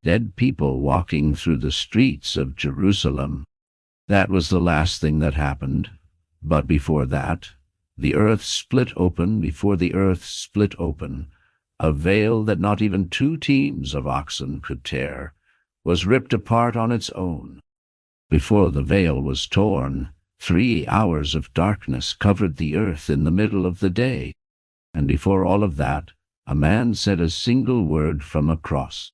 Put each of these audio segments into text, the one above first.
dead people walking through the streets of Jerusalem. That was the last thing that happened. But before that, the earth split open before the earth split open. A veil that not even 2 teams of oxen could tear was ripped apart on its own. Before the veil was torn, 3 hours of darkness covered the earth in the middle of the day. And before all of that, a man said a single word from a cross,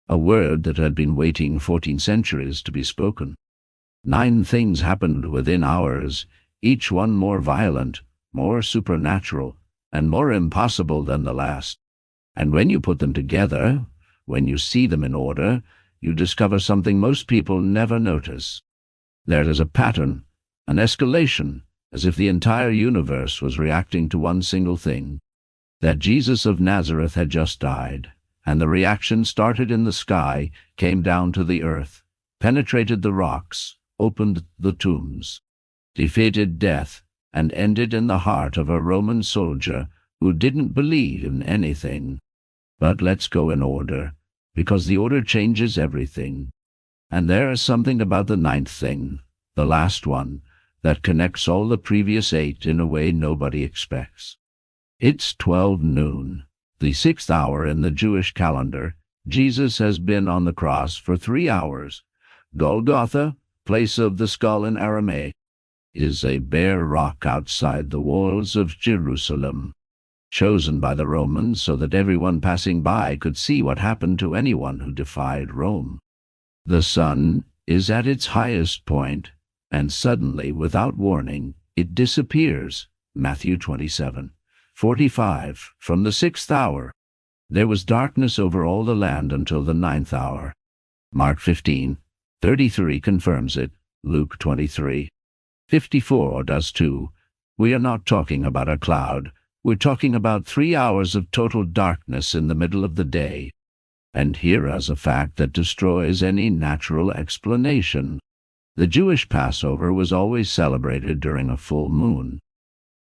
a word that had been waiting 14 centuries to be spoken. 9 things happened within hours, each one more violent, more supernatural, and more impossible than the last. And when you put them together, when you see them in order, you discover something most people never notice. There is a pattern, an escalation, as if the entire universe was reacting to one single thing, that Jesus of Nazareth had just died, and the reaction started in the sky, came down to the earth, penetrated the rocks, opened the tombs, defeated death, and ended in the heart of a Roman soldier who didn't believe in anything. But let's go in order, because the order changes everything. And there is something about the 9th thing, the last one, that connects all the previous 8 in a way nobody expects. It's 12 noon, the 6th hour in the Jewish calendar. Jesus has been on the cross for 3 hours. Golgotha, place of the skull in Aramaic, is a bare rock outside the walls of Jerusalem, chosen by the Romans so that everyone passing by could see what happened to anyone who defied Rome. The sun is at its highest point, and suddenly, without warning, it disappears. Matthew 27:45. From the 6th hour, there was darkness over all the land until the 9th hour. Mark 15:33 confirms it. Luke 23:54 does too. We are not talking about a cloud. We're talking about 3 hours of total darkness in the middle of the day. And here is a fact that destroys any natural explanation. The Jewish Passover was always celebrated during a full moon.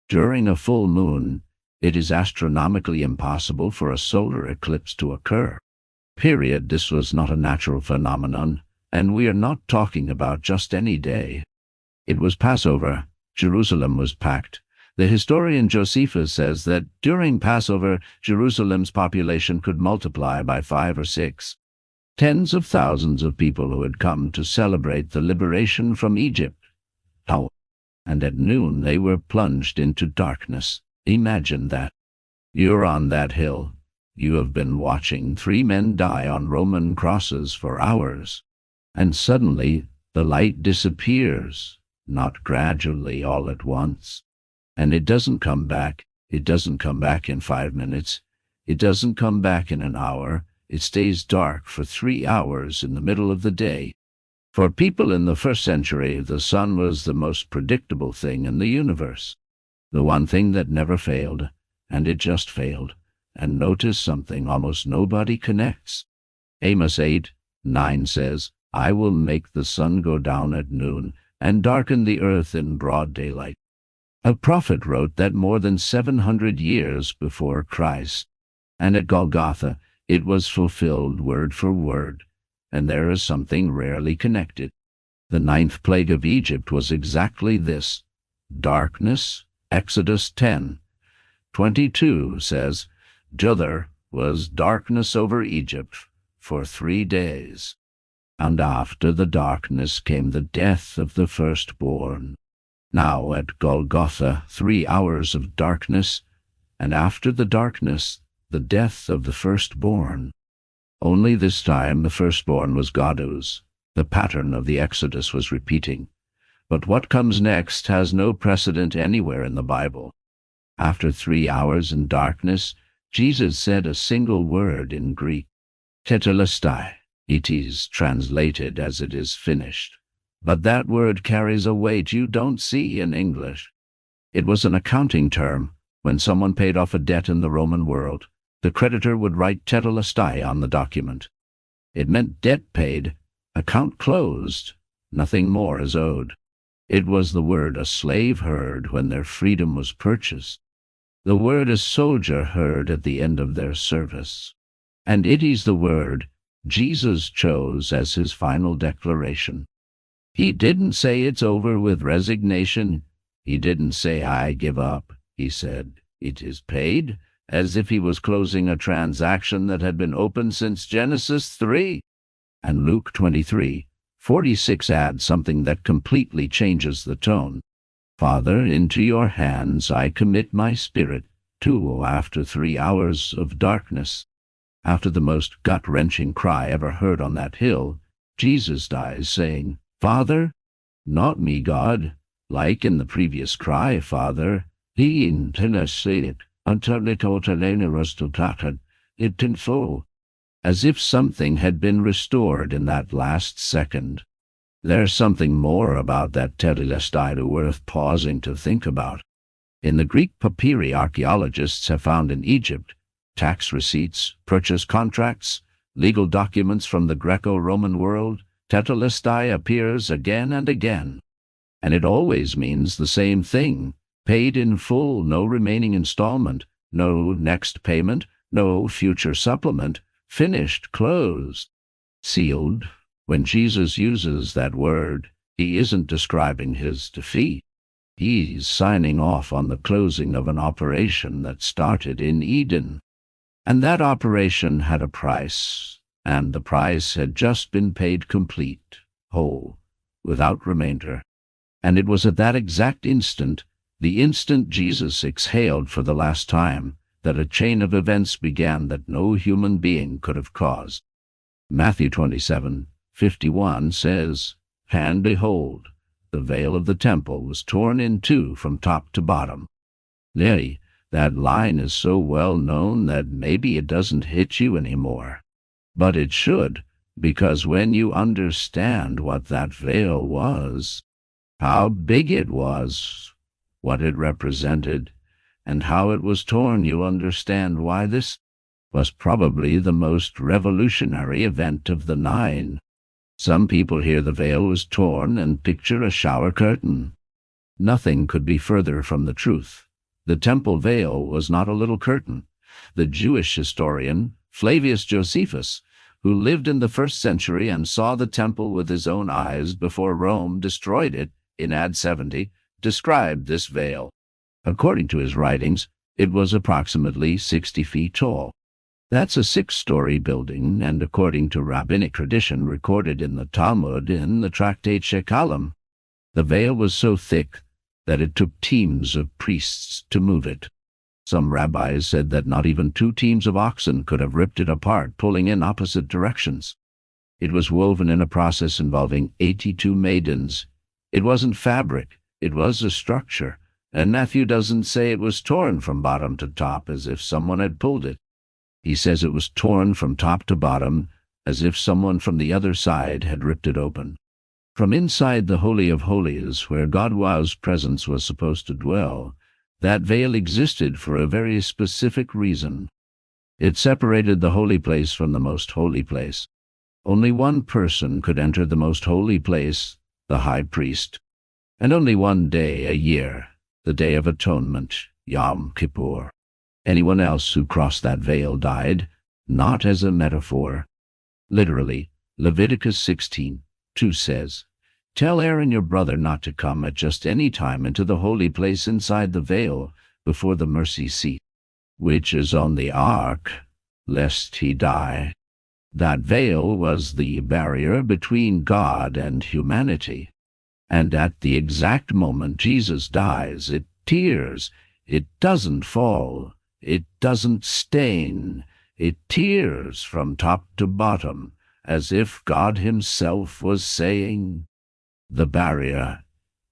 During a full moon, it is astronomically impossible for a solar eclipse to occur. Period. This was not a natural phenomenon, and we are not talking about just any day. It was Passover. Jerusalem was packed. The historian Josephus says that during Passover, Jerusalem's population could multiply by 5 or 6. Tens of thousands of people who had come to celebrate the liberation from Egypt. Oh, and at noon they were plunged into darkness. Imagine that. You're on that hill. You have been watching 3 men die on Roman crosses for hours. And suddenly the light disappears, not gradually all at once. And it doesn't come back. It doesn't come back in 5 minutes. It doesn't come back in an hour. It stays dark for 3 hours in the middle of the day. For people in the 1st century, the sun was the most predictable thing in the universe, the one thing that never failed, and it just failed. And notice something almost nobody connects. Amos 8:9 says, I will make the sun go down at noon and darken the earth in broad daylight. A prophet wrote that more than 700 years before Christ, and at Golgotha it was fulfilled word for word, and there is something rarely connected. The 9th plague of Egypt was exactly this, darkness. Exodus 10:22 says, Juther was darkness over Egypt for 3 days. And after the darkness came the death of the firstborn. Now at Golgotha 3 hours of darkness, and after the darkness the death of the firstborn. Only this time the firstborn was God's. The pattern of the Exodus was repeating. But what comes next has no precedent anywhere in the Bible. After 3 hours in darkness, Jesus said a single word in Greek, tetelestai. It is translated as it is finished. But that word carries a weight you don't see in English. It was an accounting term. When someone paid off a debt in the Roman world, the creditor would write tetelestai on the document. It meant debt paid, account closed, nothing more is owed. It was the word a slave heard when their freedom was purchased, the word a soldier heard at the end of their service. And it is the word Jesus chose as his final declaration. He didn't say it's over with resignation. He didn't say, I give up. He said, it is paid, as if he was closing a transaction that had been open since Genesis 3. And Luke 23:46 adds something that completely changes the tone. Father, into your hands I commit my spirit, too, after 3 hours of darkness. After the most gut-wrenching cry ever heard on that hill, Jesus dies saying, Father, not me, God, like in the previous cry, Father, as if something had been restored in that last second. There's something more about that tetelestai worth pausing to think about. In the Greek papyri archaeologists have found in Egypt tax receipts, purchase contracts, legal documents from the Greco-Roman world. Tetelestai appears again and again. And it always means the same thing: paid in full, no remaining installment, no next payment, no future supplement, finished, closed, sealed. When Jesus uses that word, he isn't describing his defeat. He's signing off on the closing of an operation that started in Eden. And that operation had a price, and the price had just been paid complete, whole, without remainder. And it was at that exact instant, the instant Jesus exhaled for the last time, that a chain of events began that no human being could have caused. Matthew 27:51 says, And behold, the veil of the temple was torn in two from top to bottom. Nay, that line is so well known that maybe it doesn't hit you anymore. But it should, because when you understand what that veil was, how big it was, what it represented, and how it was torn, you understand why this was probably the most revolutionary event of the 9. Some people hear the veil was torn and picture a shower curtain. Nothing could be further from the truth. The temple veil was not a little curtain. The Jewish historian Flavius Josephus, who lived in the 1st century and saw the temple with his own eyes before Rome destroyed it in AD 70, described this veil. According to his writings, it was approximately 60 feet tall. That's a 6-story building, and according to rabbinic tradition recorded in the Talmud in the tractate Shekalim, the veil was so thick that it took teams of priests to move it. Some rabbis said that not even 2 teams of oxen could have ripped it apart, pulling in opposite directions. It was woven in a process involving 82 maidens. It wasn't fabric, it was a structure, and Matthew doesn't say it was torn from bottom to top as if someone had pulled it. He says it was torn from top to bottom as if someone from the other side had ripped it open. From inside the Holy of Holies, where God's presence was supposed to dwell, that veil existed for a very specific reason. It separated the holy place from the most holy place. Only one person could enter the most holy place, the high priest, and only one day a year, the Day of Atonement, Yom Kippur. Anyone else who crossed that veil died, not as a metaphor. Literally, Leviticus 16:2 says, Tell Aaron your brother not to come at just any time into the holy place inside the veil before the mercy seat, which is on the ark, lest he die. That veil was the barrier between God and humanity. And at the exact moment Jesus dies, it tears. It doesn't fall. It doesn't stain. It tears from top to bottom, as if God himself was saying, the barrier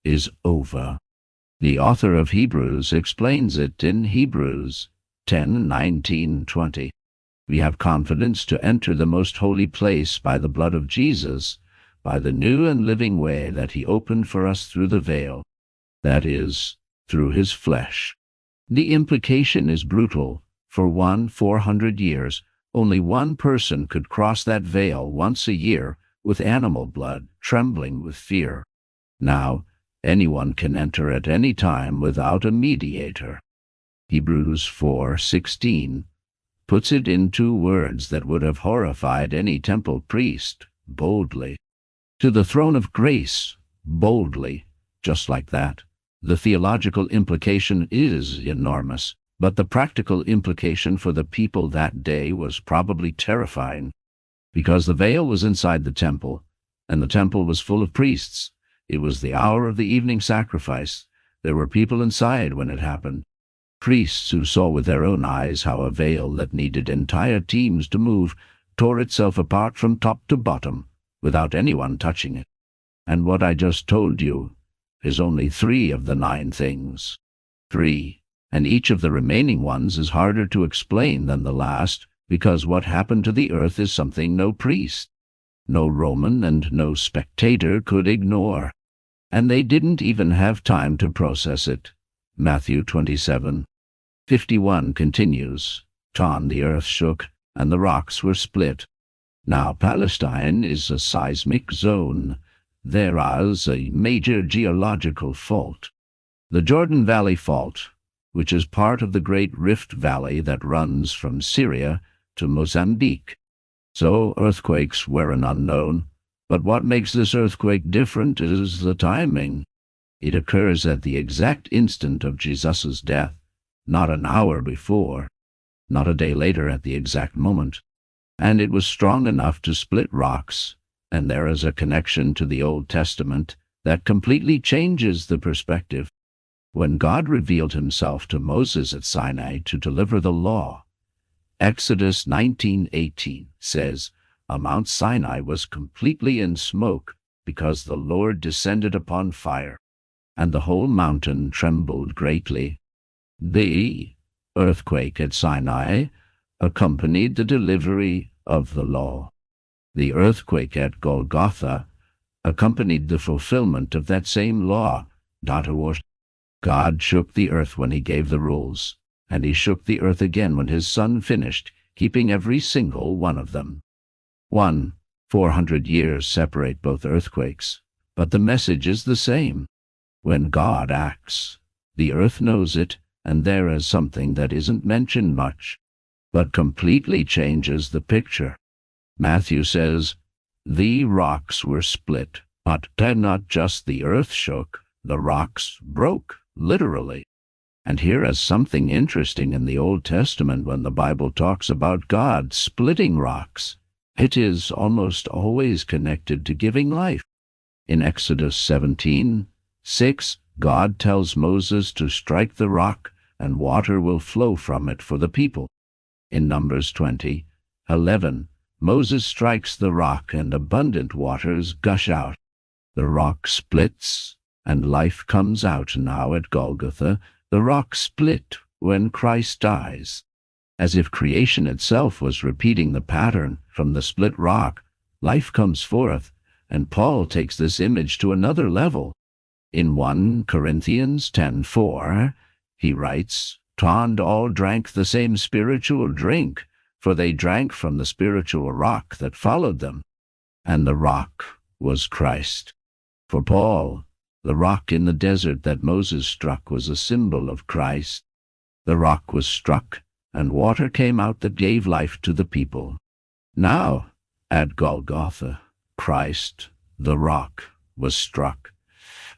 is over. The author of Hebrews explains it in Hebrews 10:19-20. We have confidence to enter the most holy place by the blood of Jesus, by the new and living way that he opened for us through the veil, that is, through his flesh. The implication is brutal. For 400 years, only one person could cross that veil once a year with animal blood, trembling with fear. Now, anyone can enter at any time without a mediator. Hebrews 4:16 puts it in 2 words that would have horrified any temple priest: boldly. To the throne of grace, boldly, just like that. The theological implication is enormous, but the practical implication for the people that day was probably terrifying, because the veil was inside the temple, and the temple was full of priests. It was the hour of the evening sacrifice. There were people inside when it happened. Priests who saw with their own eyes how a veil that needed entire teams to move tore itself apart from top to bottom without anyone touching it. And what I just told you is only 3 of the 9 things. 3. And each of the remaining ones is harder to explain than the last, because what happened to the earth is something no priest, no Roman, and no spectator could ignore. And they didn't even have time to process it. Matthew 27:51 continues, "On the earth shook, and the rocks were split." Now Palestine is a seismic zone. There is a major geological fault, the Jordan Valley Fault, which is part of the Great Rift Valley that runs from Syria to Mozambique. So earthquakes were an unknown, but what makes this earthquake different is the timing. It occurs at the exact instant of Jesus' death, not an hour before, not a day later at the exact moment. And it was strong enough to split rocks, and there is a connection to the Old Testament that completely changes the perspective. When God revealed himself to Moses at Sinai to deliver the law, Exodus 19:18 says, Mount Sinai was completely in smoke, because the Lord descended upon fire, and the whole mountain trembled greatly. The earthquake at Sinai accompanied the delivery of the law. The earthquake at Golgotha accompanied the fulfillment of that same law. God shook the earth when he gave the rules, and he shook the earth again when his Son finished, keeping every single one of them. 400 years separate both earthquakes, but the message is the same. When God acts, the earth knows it, and there is something that isn't mentioned much, but completely changes the picture. Matthew says, the rocks were split, but not just the earth shook, the rocks broke, literally. And here is something interesting in the Old Testament when the Bible talks about God splitting rocks. It is almost always connected to giving life. In Exodus 17:6, God tells Moses to strike the rock, and water will flow from it for the people. In Numbers 20:11, Moses strikes the rock, and abundant waters gush out. The rock splits, and life comes out. Now at Golgotha, the rock split when Christ dies. As if creation itself was repeating the pattern from the split rock, life comes forth, and Paul takes this image to another level. In 1 Corinthians 10:4, he writes, "And all drank the same spiritual drink, for they drank from the spiritual rock that followed them, and the rock was Christ." For Paul, the rock in the desert that Moses struck was a symbol of Christ. The rock was struck, and water came out that gave life to the people. Now, at Golgotha, Christ, the rock, was struck,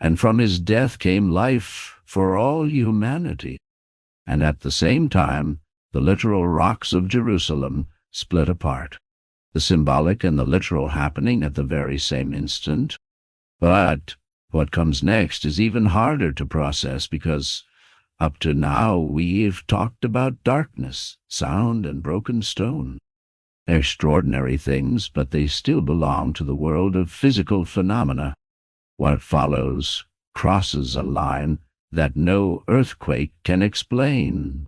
and from his death came life for all humanity. And at the same time, the literal rocks of Jerusalem split apart, the symbolic and the literal happening at the very same instant. But what comes next is even harder to process, because up to now we've talked about darkness, sound, and broken stone. Extraordinary things, but they still belong to the world of physical phenomena. What follows crosses a line that no earthquake can explain.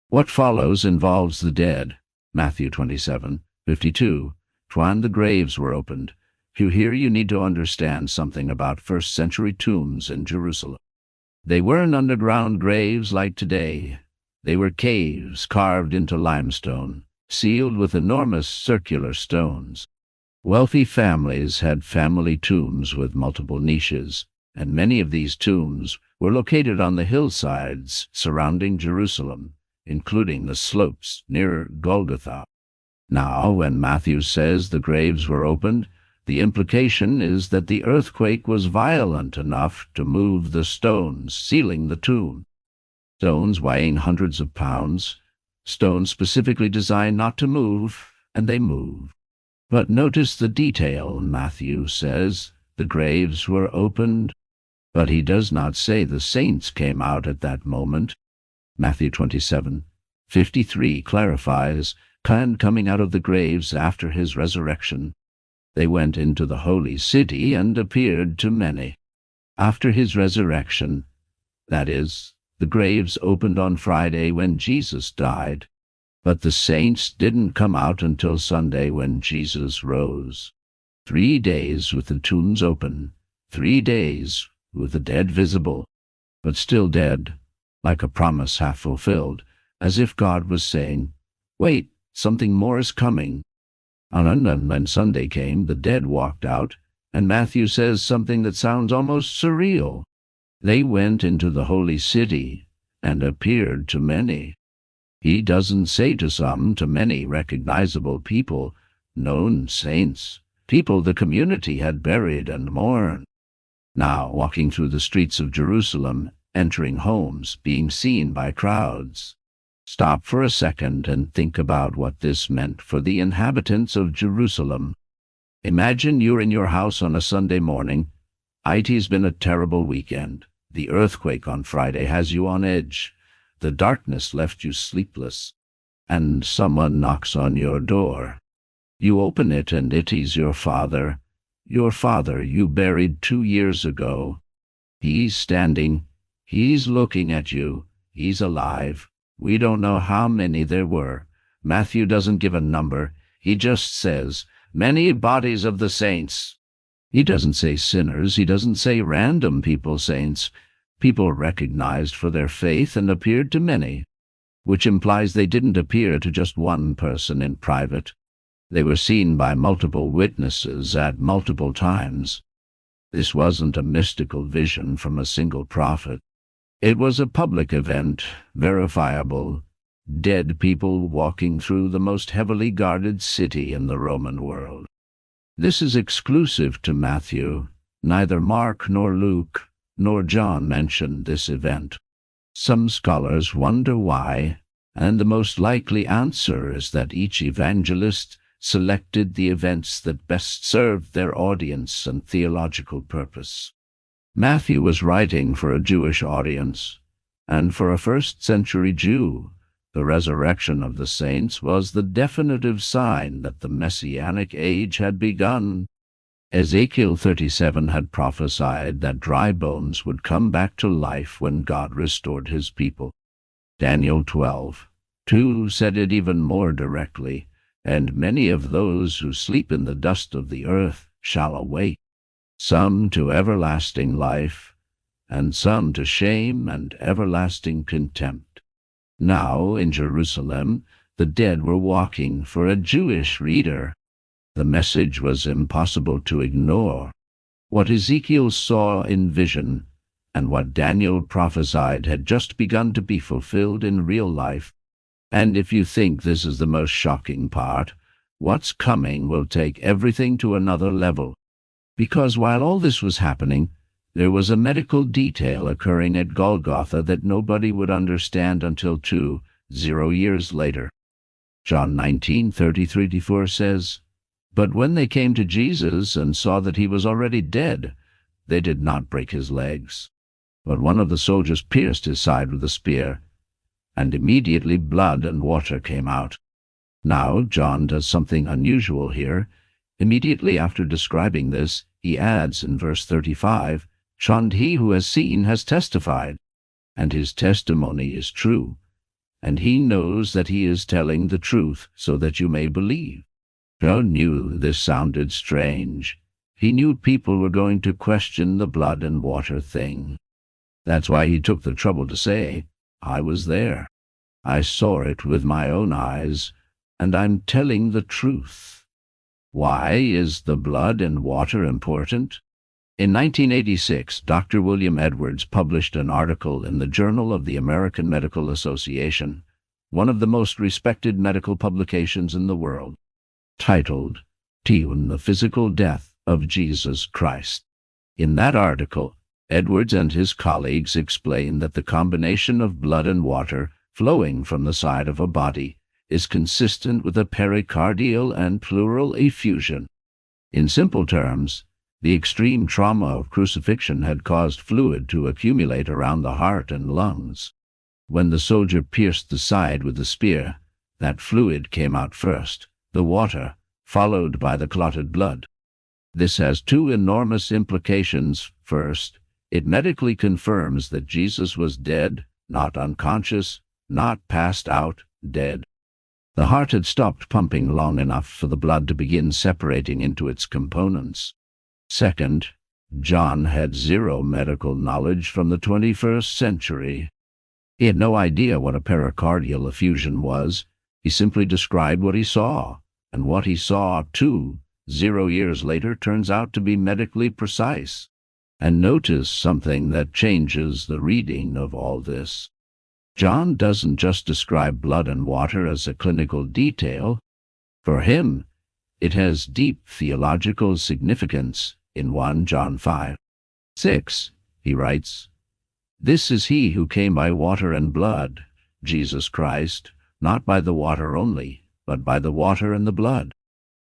What follows involves the dead. Matthew 27:52. When the graves were opened. Here you need to understand something about first-century tombs in Jerusalem. They weren't underground graves like today. They were caves carved into limestone, sealed with enormous circular stones. Wealthy families had family tombs with multiple niches, and many of these tombs were located on the hillsides surrounding Jerusalem, including the slopes near Golgotha. Now, when Matthew says the graves were opened, the implication is that the earthquake was violent enough to move the stones sealing the tomb. Stones weighing hundreds of pounds, stones specifically designed not to move, and they move. But notice the detail. Matthew says the graves were opened, but he does not say the saints came out at that moment. Matthew 27:53 clarifies, coming out of the graves after his resurrection. They went into the holy city and appeared to many. After his resurrection, that is, the graves opened on Friday when Jesus died, but the saints didn't come out until Sunday when Jesus rose. 3 days with the tombs open, 3 days with the dead visible, but still dead, like a promise half fulfilled, as if God was saying, "Wait, something more is coming." And when Sunday came, the dead walked out, and Matthew says something that sounds almost surreal. They went into the holy city and appeared to many. He doesn't say to some, to many recognizable people, known saints, people the community had buried and mourned. Now walking through the streets of Jerusalem, entering homes, being seen by crowds. Stop for a second and think about what this meant for the inhabitants of Jerusalem. Imagine you're in your house on a Sunday morning. It's been a terrible weekend. The earthquake on Friday has you on edge. The darkness left you sleepless. And someone knocks on your door. You open it, and it is your father you buried 2 years ago. He's standing. He's looking at you. He's alive. We don't know how many there were. Matthew doesn't give a number. He just says, many bodies of the saints. He doesn't say sinners. He doesn't say random people saints. People recognized for their faith and appeared to many, which implies they didn't appear to just one person in private. They were seen by multiple witnesses at multiple times. This wasn't a mystical vision from a single prophet. It was a public event, verifiable, dead people walking through the most heavily guarded city in the Roman world. This is exclusive to Matthew. Neither Mark nor Luke nor John mentioned this event. Some scholars wonder why, and the most likely answer is that each evangelist selected the events that best served their audience and theological purpose. Matthew was writing for a Jewish audience, and for a first-century Jew, the resurrection of the saints was the definitive sign that the Messianic age had begun. Ezekiel 37 had prophesied that dry bones would come back to life when God restored his people. Daniel 12:2 said it even more directly, and many of those who sleep in the dust of the earth shall awake, some to everlasting life, and some to shame and everlasting contempt. Now, in Jerusalem, the dead were walking. For a Jewish reader, the message was impossible to ignore. What Ezekiel saw in vision and what Daniel prophesied had just begun to be fulfilled in real life. And if you think this is the most shocking part, what's coming will take everything to another level. Because while all this was happening, there was a medical detail occurring at Golgotha that nobody would understand until 20 years later. John 19:33-34 says, "But when they came to Jesus and saw that he was already dead, they did not break his legs. But one of the soldiers pierced his side with a spear, and immediately blood and water came out." Now, John does something unusual here. Immediately after describing this, he adds in verse 35, "And he who has seen has testified, and his testimony is true, and he knows that he is telling the truth, so that you may believe." John knew this sounded strange. He knew people were going to question the blood and water thing. That's why he took the trouble to say, "I was there. I saw it with my own eyes, and I'm telling the truth." Why is the blood and water important? In 1986, Dr. William Edwards published an article in the Journal of the American Medical Association one of the most respected medical publications in the world, titled The Physical Death of Jesus Christ. In that article, Edwards and his colleagues explain that the combination of blood and water flowing from the side of a body is consistent with a pericardial and pleural effusion. In simple terms, the extreme trauma of crucifixion had caused fluid to accumulate around the heart and lungs. When the soldier pierced the side with the spear, that fluid came out first, the water, followed by the clotted blood. This has two enormous implications. First, it medically confirms that Jesus was dead, not unconscious, not passed out, dead. The heart had stopped pumping long enough for the blood to begin separating into its components. Second, John had zero medical knowledge from the 21st century. He had no idea what a pericardial effusion was. He simply described what he saw, and what he saw, too, 0 years later, turns out to be medically precise. And notice something that changes the reading of all this. John doesn't just describe blood and water as a clinical detail. For him, it has deep theological significance. In 1 John 5:6, he writes, "This is he who came by water and blood, Jesus Christ, not by the water only, but by the water and the blood."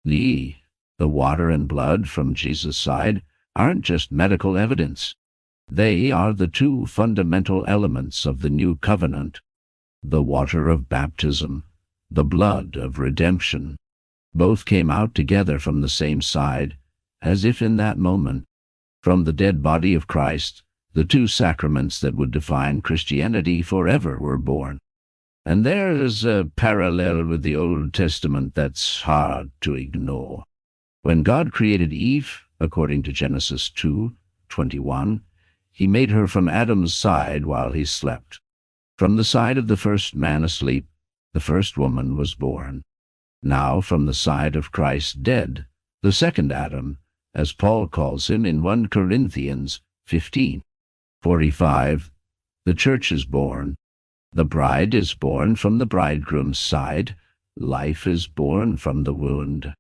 The water and blood from Jesus' side aren't just medical evidence. They are the two fundamental elements of the new covenant, the water of baptism, the blood of redemption. Both came out together from the same side, as if in that moment. From the dead body of Christ, the two sacraments that would define Christianity forever were born. And there is a parallel with the Old Testament that's hard to ignore. When God created Eve, according to Genesis 2:21, he made her from Adam's side while he slept. From the side of the first man asleep, the first woman was born. Now from the side of Christ dead, the second Adam, as Paul calls him in 1 Corinthians 15:45, the church is born. The bride is born from the bridegroom's side. Life is born from the wound.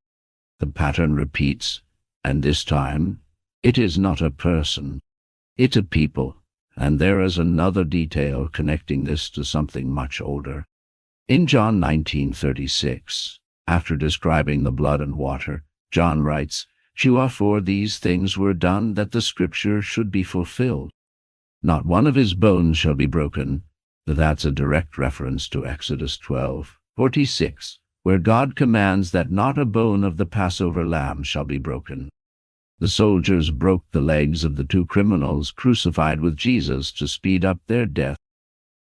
The pattern repeats, and this time it is not a person. It's a people, and there is another detail connecting this to something much older. In John 19:36, after describing the blood and water, John writes, "For these things were done that the scripture should be fulfilled. Not one of his bones shall be broken." That's a direct reference to Exodus 12:46, where God commands that not a bone of the Passover lamb shall be broken. The soldiers broke the legs of the two criminals crucified with Jesus to speed up their death.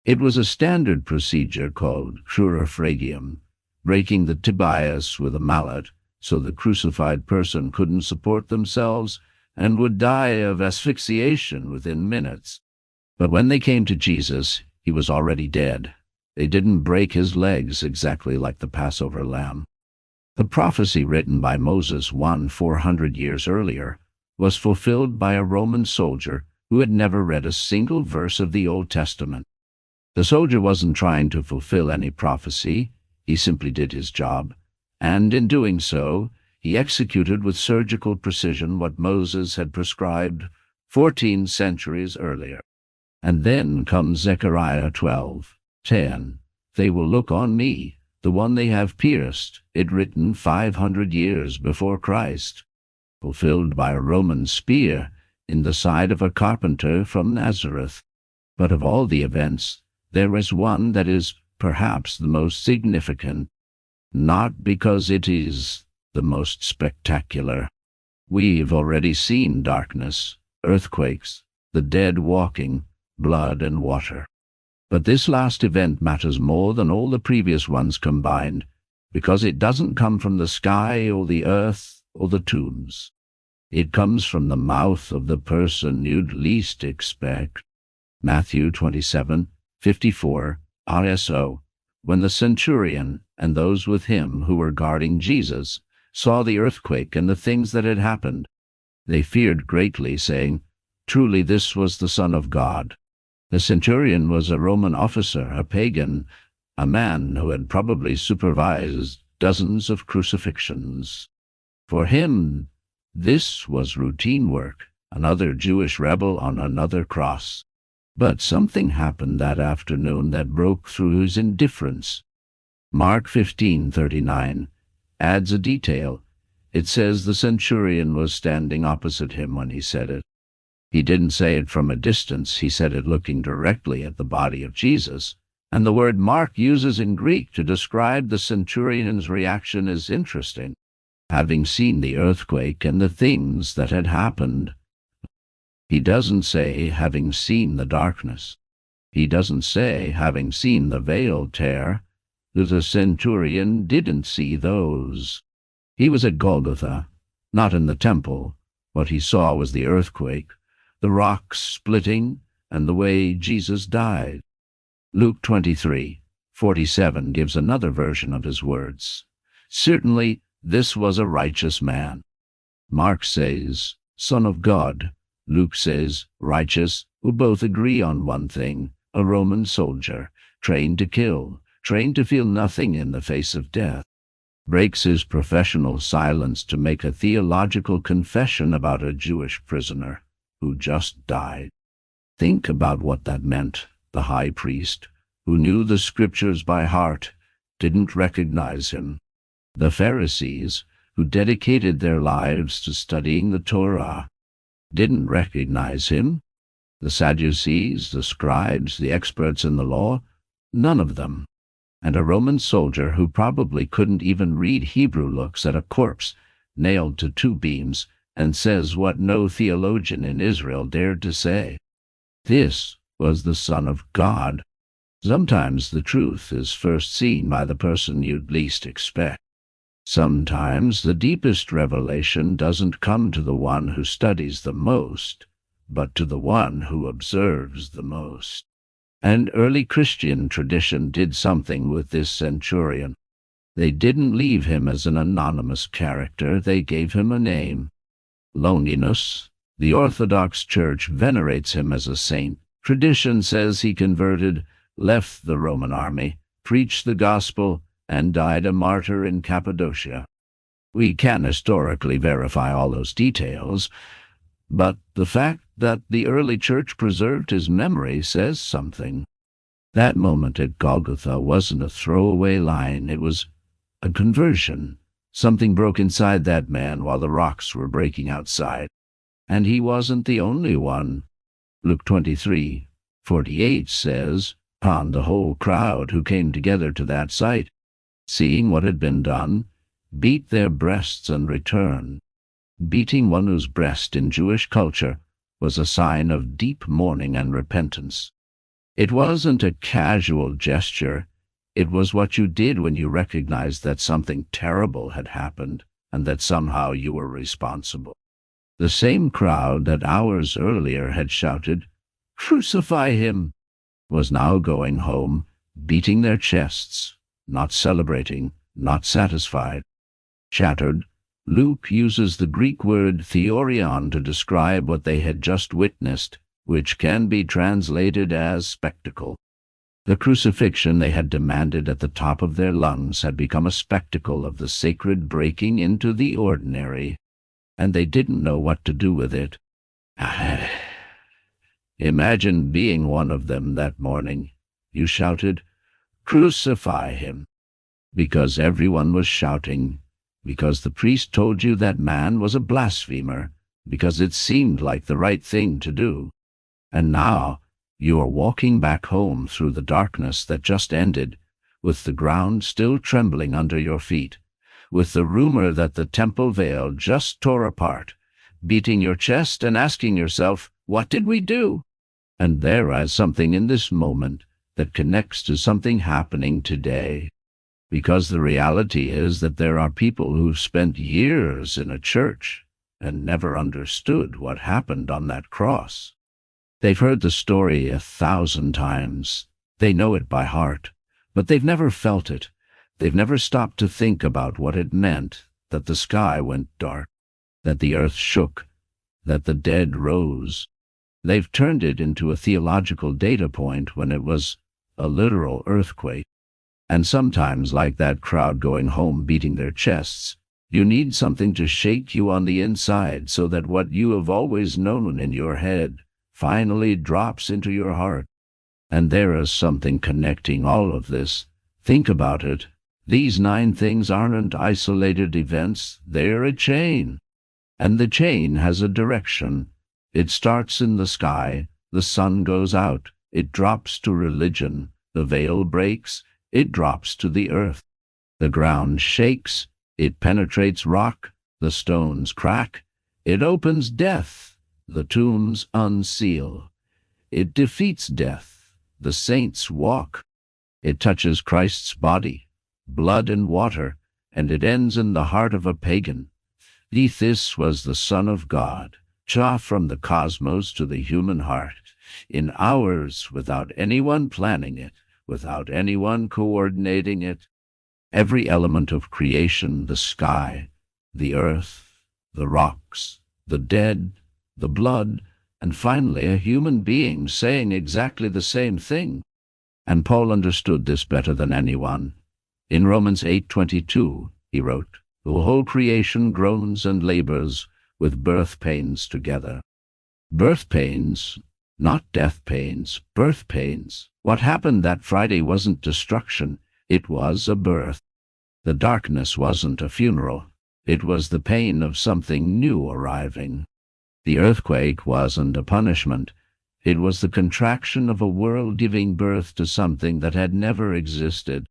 It was a standard procedure called crurifragium, breaking the tibias with a mallet so the crucified person couldn't support themselves and would die of asphyxiation within minutes. But when they came to Jesus, he was already dead. They didn't break his legs exactly like the Passover lamb. The prophecy written by Moses 400 years earlier was fulfilled by a Roman soldier who had never read a single verse of the Old Testament. The soldier wasn't trying to fulfill any prophecy. He simply did his job, and in doing so, he executed with surgical precision what Moses had prescribed 14 centuries earlier. And then comes Zechariah 12:10. "They will look on me, the one they have pierced," it written 500 years before Christ, fulfilled by a Roman spear in the side of a carpenter from Nazareth. But of all the events, there is one that is perhaps the most significant, not because it is the most spectacular. We've already seen darkness, earthquakes, the dead walking, blood and water. But this last event matters more than all the previous ones combined, because it doesn't come from the sky or the earth or the tombs. It comes from the mouth of the person you'd least expect. Matthew 27:54 RSO. When the centurion and those with him who were guarding Jesus saw the earthquake and the things that had happened, they feared greatly, saying, "Truly this was the Son of God." The centurion was a Roman officer, a pagan, a man who had probably supervised dozens of crucifixions. For him, this was routine work, another Jewish rebel on another cross. But something happened that afternoon that broke through his indifference. Mark 15:39 adds a detail. It says the centurion was standing opposite him when he said it. He didn't say it from a distance, he said it looking directly at the body of Jesus. And the word Mark uses in Greek to describe the centurion's reaction is interesting. Having seen the earthquake and the things that had happened, he doesn't say having seen the darkness. He doesn't say having seen the veil tear. The centurion didn't see those. He was at Golgotha, not in the temple. What he saw was the earthquake, the rocks splitting, and the way Jesus died. Luke 23:47 gives another version of his words. Certainly, this was a righteous man. Mark says, Son of God. Luke says, righteous, who both agree on one thing, a Roman soldier, trained to kill, trained to feel nothing in the face of death, breaks his professional silence to make a theological confession about a Jewish prisoner who just died. Think about what that meant. The high priest, who knew the scriptures by heart, didn't recognize him. The Pharisees, who dedicated their lives to studying the Torah, didn't recognize him. The Sadducees, the scribes, the experts in the law, none of them. And a Roman soldier who probably couldn't even read Hebrew looks at a corpse nailed to two beams and says what no theologian in Israel dared to say. This was the Son of God. Sometimes the truth is first seen by the person you'd least expect. Sometimes the deepest revelation doesn't come to the one who studies the most, but to the one who observes the most. And early Christian tradition did something with this centurion. They didn't leave him as an anonymous character, they gave him a name. Longinus. The Orthodox Church venerates him as a saint. Tradition says he converted, left the Roman army, preached the gospel, and died a martyr in Cappadocia. We can historically verify all those details, but the fact that the early church preserved his memory says something. That moment at Golgotha wasn't a throwaway line, it was a conversion. Something broke inside that man while the rocks were breaking outside. And he wasn't the only one. Luke 23:48 says, upon the whole crowd who came together to that sight, seeing what had been done, beat their breasts and returned. Beating one's breast in Jewish culture was a sign of deep mourning and repentance. It wasn't a casual gesture. It was what you did when you recognized that something terrible had happened and that somehow you were responsible. The same crowd that hours earlier had shouted, "Crucify him!" was now going home, beating their chests, not celebrating, not satisfied. Shattered, Luke uses the Greek word theorion to describe what they had just witnessed, which can be translated as spectacle. The crucifixion they had demanded at the top of their lungs had become a spectacle of the sacred breaking into the ordinary, and they didn't know what to do with it. Imagine being one of them that morning. You shouted, "Crucify him!" because everyone was shouting, because the priest told you that man was a blasphemer, because it seemed like the right thing to do. And now you are walking back home through the darkness that just ended, with the ground still trembling under your feet, with the rumor that the temple veil just tore apart, beating your chest and asking yourself, what did we do? And there is something in this moment that connects to something happening today. Because the reality is that there are people who've spent years in a church and never understood what happened on that cross. They've heard the story 1,000 times. They know it by heart, but they've never felt it. They've never stopped to think about what it meant that the sky went dark, that the earth shook, that the dead rose. They've turned it into a theological data point when it was a literal earthquake. And sometimes, like that crowd going home beating their chests, you need something to shake you on the inside so that what you have always known in your head finally drops into your heart. And there is something connecting all of this. Think about it. These 9 things aren't isolated events, they're a chain. And the chain has a direction. It starts in the sky, the sun goes out, it drops to religion, the veil breaks, it drops to the earth. The ground shakes, it penetrates rock, the stones crack, it opens death, the tombs unseal. It defeats death, the saints walk. It touches Christ's body, blood and water, and it ends in the heart of a pagan. This was the Son of God, from the cosmos to the human heart, in hours, without anyone planning it, without anyone coordinating it. Every element of creation, the sky, the earth, the rocks, the dead, the blood, and finally a human being saying exactly the same thing. And Paul understood this better than anyone. In Romans 8:22, he wrote, "The whole creation groans and labors with birth pains together." Birth pains, not death pains, birth pains. What happened that Friday wasn't destruction, it was a birth. The darkness wasn't a funeral, it was the pain of something new arriving. The earthquake wasn't a punishment, it was the contraction of a world giving birth to something that had never existed.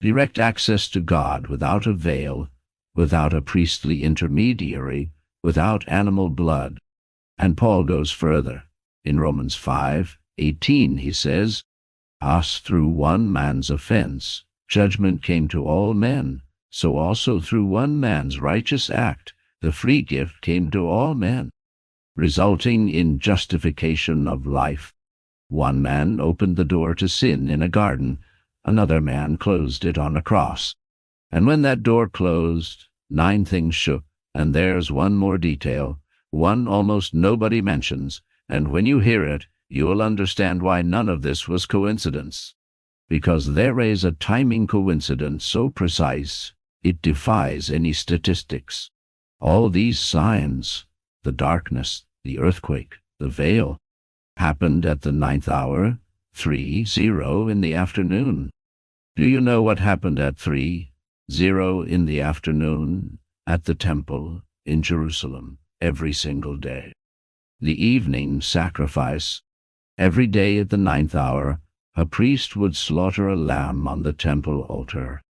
Direct access to God without a veil, without a priestly intermediary, without animal blood. And Paul goes further. In Romans 5:18 he says, "As through one man's offense, judgment came to all men, so also through one man's righteous act, the free gift came to all men," resulting in justification of life. One man opened the door to sin in a garden, another man closed it on a cross. And when that door closed, 9 things shook, and there's one more detail, one almost nobody mentions, and when you hear it, you'll understand why none of this was coincidence. Because there is a timing coincidence so precise, it defies any statistics. All these signs, the darkness, the earthquake, the veil, happened at the 9th hour, 3:00 in the afternoon. Do you know what happened at 3:00 in the afternoon at the temple in Jerusalem every single day? The evening sacrifice. Every day at the 9th hour, a priest would slaughter a lamb on the temple altar.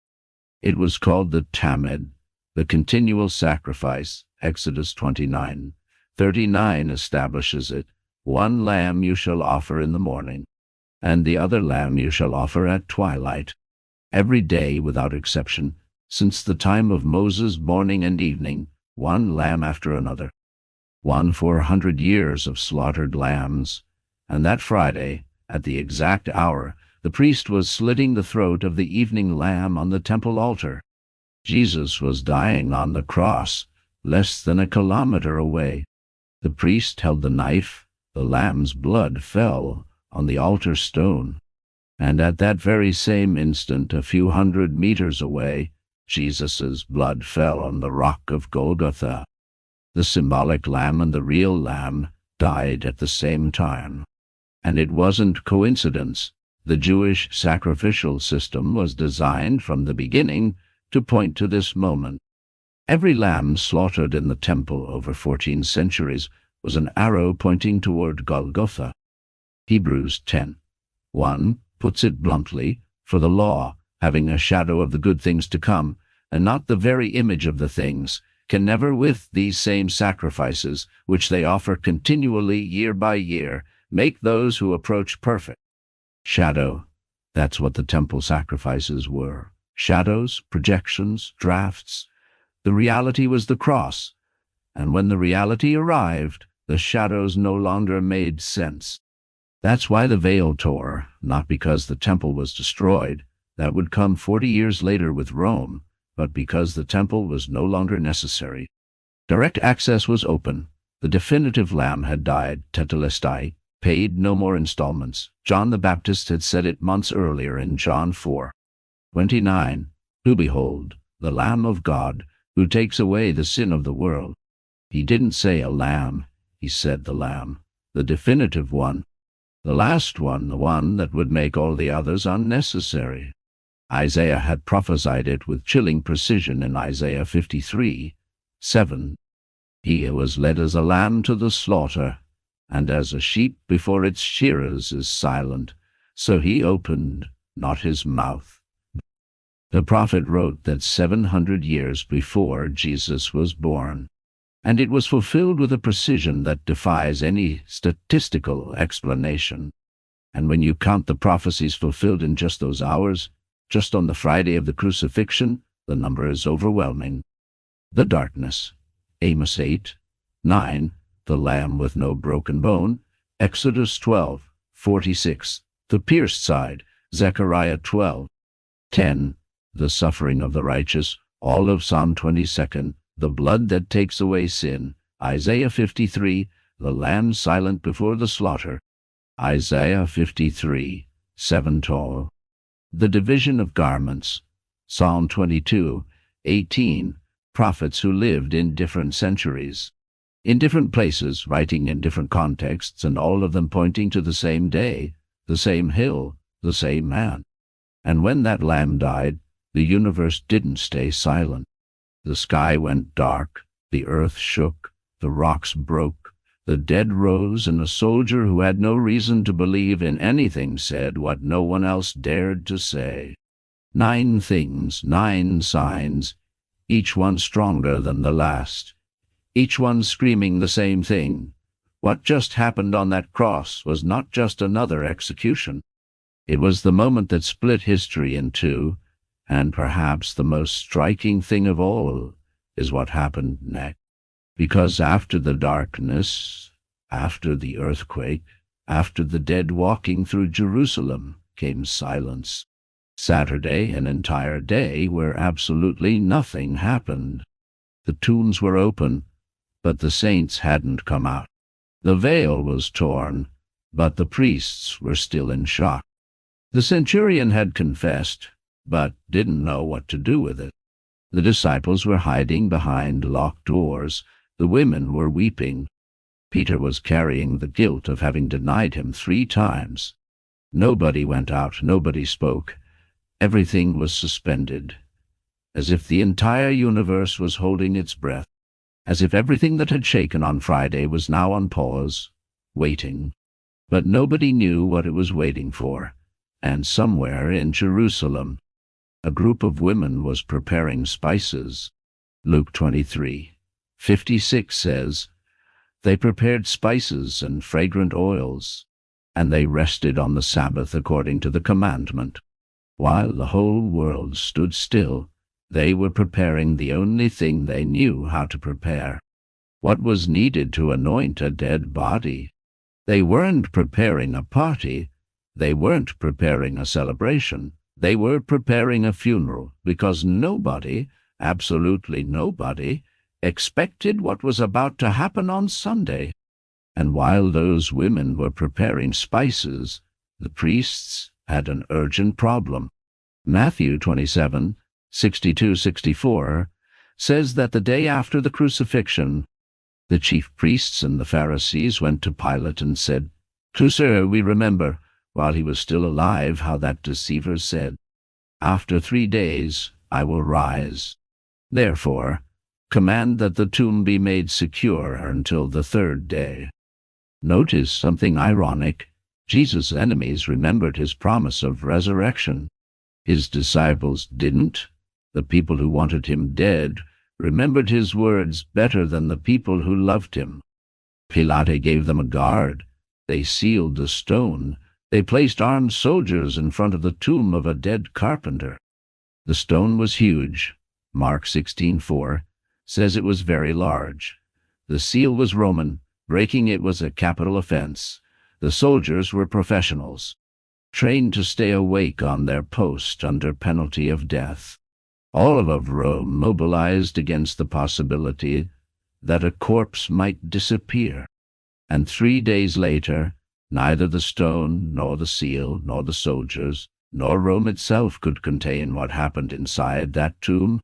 It was called the Tamid, the continual sacrifice. Exodus 29:39 establishes it. "One lamb you shall offer in the morning, and the other lamb you shall offer at twilight." Every day without exception, since the time of Moses, morning and evening, one lamb after another. 400 years of slaughtered lambs. And that Friday, at the exact hour, the priest was slitting the throat of the evening lamb on the temple altar. Jesus was dying on the cross, less than a kilometer away. The priest held the knife, the lamb's blood fell on the altar stone. And at that very same instant, a few hundred meters away, Jesus' blood fell on the rock of Golgotha. The symbolic lamb and the real lamb died at the same time. And it wasn't coincidence. The Jewish sacrificial system was designed from the beginning to point to this moment. Every lamb slaughtered in the temple over 14 centuries was an arrow pointing toward Golgotha. Hebrews 10:1 puts it bluntly, "For the law, having a shadow of the good things to come, and not the very image of the things, can never with these same sacrifices, which they offer continually year by year, make those who approach perfect." Shadow, that's what the temple sacrifices were. Shadows, projections, drafts. The reality was the cross, and when the reality arrived, the shadows no longer made sense. That's why the veil tore, not because the temple was destroyed. That would come 40 years later with Rome, but because the temple was no longer necessary. Direct access was open. The definitive lamb had died, tetelestai, paid no more installments. John the Baptist had said it months earlier in John 4. 29. Who behold, the Lamb of God, who takes away the sin of the world. He didn't say a lamb, he said the Lamb, the definitive one, the last one, the one that would make all the others unnecessary. Isaiah had prophesied it with chilling precision in Isaiah 53:7. He was led as a lamb to the slaughter, and as a sheep before its shearers is silent, so he opened not his mouth. The prophet wrote that 700 years before Jesus was born, and it was fulfilled with a precision that defies any statistical explanation. And when you count the prophecies fulfilled in just those hours, just on the Friday of the crucifixion, the number is overwhelming. The darkness, Amos 8:9, the lamb with no broken bone, Exodus 12:46, the pierced side, Zechariah 12:10, the suffering of the righteous, all of Psalm 22, the blood that takes away sin, Isaiah 53, the lamb silent before the slaughter, Isaiah 53:7. The division of garments, Psalm 22:18, prophets who lived in different centuries, in different places, writing in different contexts, and all of them pointing to the same day, the same hill, the same man. And when that lamb died, the universe didn't stay silent. The sky went dark, the earth shook, the rocks broke, the dead rose, and a soldier who had no reason to believe in anything said what no one else dared to say. 9 things, 9 signs, each one stronger than the last, each one screaming the same thing. What just happened on that cross was not just another execution. It was the moment that split history in two, and perhaps the most striking thing of all is what happened next. Because after the darkness, after the earthquake, after the dead walking through Jerusalem, came silence. Saturday, an entire day where absolutely nothing happened. The tombs were open, but the saints hadn't come out. The veil was torn, but the priests were still in shock. The centurion had confessed, but didn't know what to do with it. The disciples were hiding behind locked doors. The women were weeping. Peter was carrying the guilt of having denied him 3 times. Nobody went out, nobody spoke. Everything was suspended, as if the entire universe was holding its breath, as if everything that had shaken on Friday was now on pause, waiting. But nobody knew what it was waiting for, and somewhere in Jerusalem, a group of women was preparing spices. Luke 23:56 says, "They prepared spices and fragrant oils, and they rested on the Sabbath according to the commandment." While the whole world stood still, they were preparing the only thing they knew how to prepare. What was needed to anoint a dead body? They weren't preparing a party. They weren't preparing a celebration. They were preparing a funeral, because nobody, absolutely nobody, expected what was about to happen on Sunday. And while those women were preparing spices, the priests had an urgent problem. Matthew 27:62-64 says that the day after the crucifixion, the chief priests and the Pharisees went to Pilate and said, "Sir, we remember, while he was still alive, how that deceiver said, 'After 3 days I will rise.' Therefore, command that the tomb be made secure until the 3rd day." Notice something ironic. Jesus' enemies remembered his promise of resurrection. His disciples didn't. The people who wanted him dead remembered his words better than the people who loved him. Pilate gave them a guard. They sealed the stone. They placed armed soldiers in front of the tomb of a dead carpenter. The stone was huge. Mark 16:4 says it was very large. The seal was Roman. Breaking it was a capital offense. The soldiers were professionals, trained to stay awake on their post under penalty of death. All of Rome mobilized against the possibility that a corpse might disappear. And 3 days later, neither the stone, nor the seal, nor the soldiers, nor Rome itself could contain what happened inside that tomb.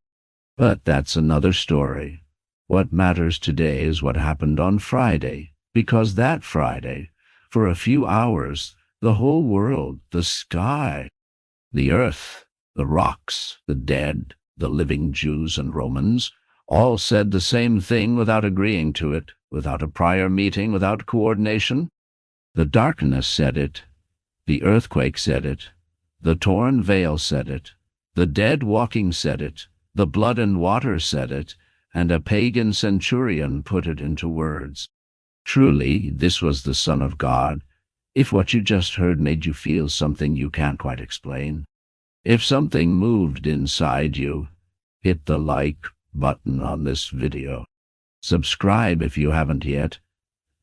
But that's another story. What matters today is what happened on Friday, because that Friday, for a few hours, the whole world, the sky, the earth, the rocks, the dead, the living Jews and Romans, all said the same thing without agreeing to it, without a prior meeting, without coordination. The darkness said it, the earthquake said it, the torn veil said it, the dead walking said it, the blood and water said it, and a pagan centurion put it into words. Truly, this was the Son of God, if what you just heard made you feel something you can't quite explain. If something moved inside you, hit the like button on this video. Subscribe if you haven't yet,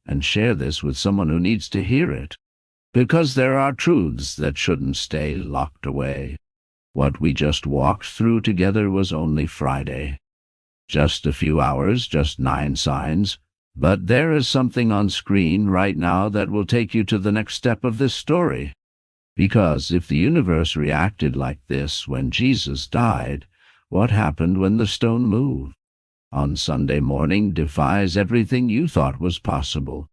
and share this with someone who needs to hear it, because there are truths that shouldn't stay locked away. What we just walked through together was only Friday. Just a few hours, just 9 signs, but there is something on screen right now that will take you to the next step of this story. Because if the universe reacted like this when Jesus died, what happened when the stone moved? On Sunday morning defies everything you thought was possible.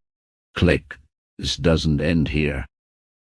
Click. This doesn't end here.